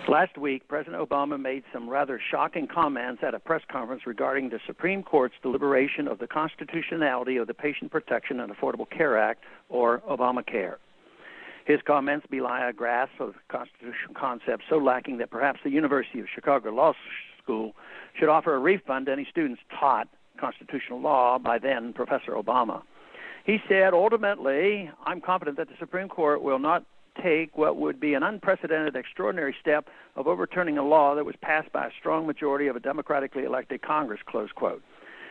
Last week, President Obama made some rather shocking comments at a press conference regarding the Supreme Court's deliberation of the constitutionality of the Patient Protection and Affordable Care Act, or Obamacare. His comments belie a grasp of constitutional concepts so lacking that perhaps the University of Chicago Law School should offer a refund to any students taught constitutional law by then Professor Obama. He said, ultimately, I'm confident that the Supreme Court will not take what would be an unprecedented, extraordinary step of overturning a law that was passed by a strong majority of a democratically elected Congress, close quote.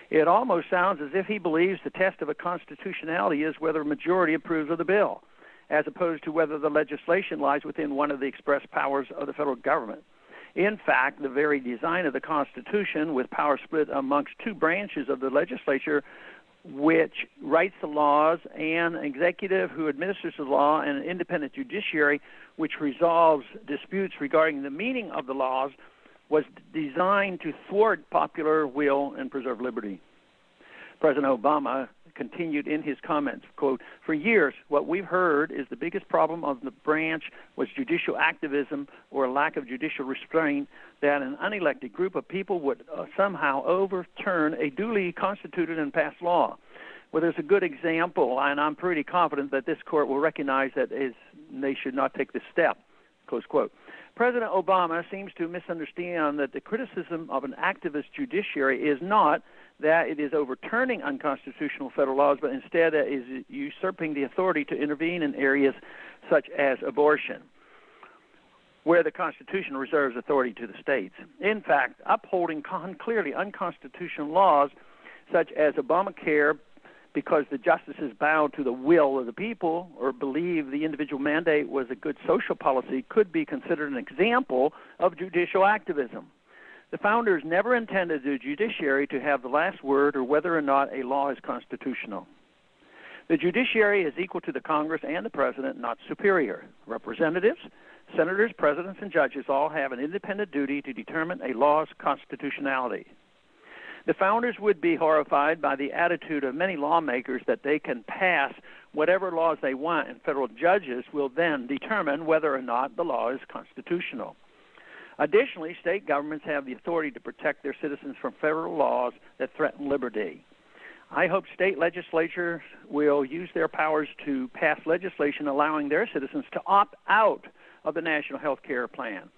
It almost sounds as if he believes the test of a constitutionality is whether a majority approves of the bill, as opposed to whether the legislation lies within one of the express powers of the federal government. In fact, the very design of the Constitution, with power split amongst two branches of the legislature, which writes the laws, and an executive who administers the law, and an independent judiciary which resolves disputes regarding the meaning of the laws, was designed to thwart popular will and preserve liberty. President Obama continued in his comments, quote, "For years, what we've heard is the biggest problem of the branch was judicial activism or a lack of judicial restraint, that an unelected group of people would somehow overturn a duly constituted and passed law. Well, there's a good example, and I'm pretty confident that this court will recognize that they should not take this step," close quote. President Obama seems to misunderstand that the criticism of an activist judiciary is not that it is overturning unconstitutional federal laws, but instead that it is usurping the authority to intervene in areas such as abortion, where the Constitution reserves authority to the states. In fact, upholding clearly unconstitutional laws such as Obamacare because the justices bowed to the will of the people or believed the individual mandate was a good social policy could be considered an example of judicial activism. The founders never intended the judiciary to have the last word or whether or not a law is constitutional. The judiciary is equal to the Congress and the president, not superior. Representatives, senators, presidents, and judges all have an independent duty to determine a law's constitutionality. The founders would be horrified by the attitude of many lawmakers that they can pass whatever laws they want, and federal judges will then determine whether or not the law is constitutional. Additionally, state governments have the authority to protect their citizens from federal laws that threaten liberty. I hope state legislatures will use their powers to pass legislation allowing their citizens to opt out of the National Health Care Plan.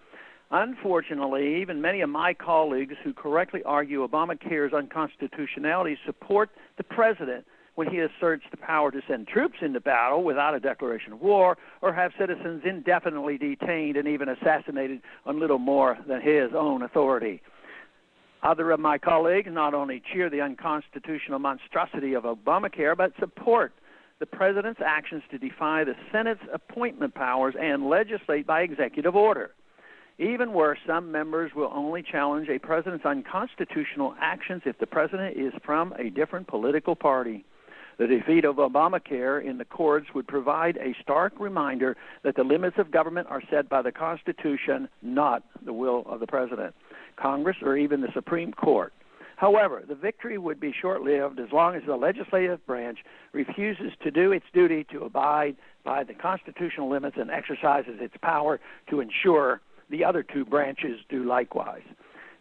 Unfortunately, even many of my colleagues who correctly argue Obamacare's unconstitutionality support the president when he asserts the power to send troops into battle without a declaration of war or have citizens indefinitely detained and even assassinated on little more than his own authority. Other of my colleagues not only cheer the unconstitutional monstrosity of Obamacare, but support the president's actions to defy the Senate's appointment powers and legislate by executive order. Even worse, some members will only challenge a president's unconstitutional actions if the president is from a different political party. The defeat of Obamacare in the courts would provide a stark reminder that the limits of government are set by the Constitution, not the will of the president, Congress, or even the Supreme Court. However, the victory would be short-lived as long as the legislative branch refuses to do its duty to abide by the constitutional limits and exercises its power to ensure the other two branches do likewise.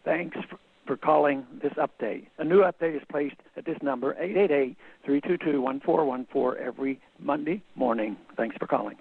Thanks for calling this update. A new update is placed at this number, 888-322-1414, every Monday morning. Thanks for calling.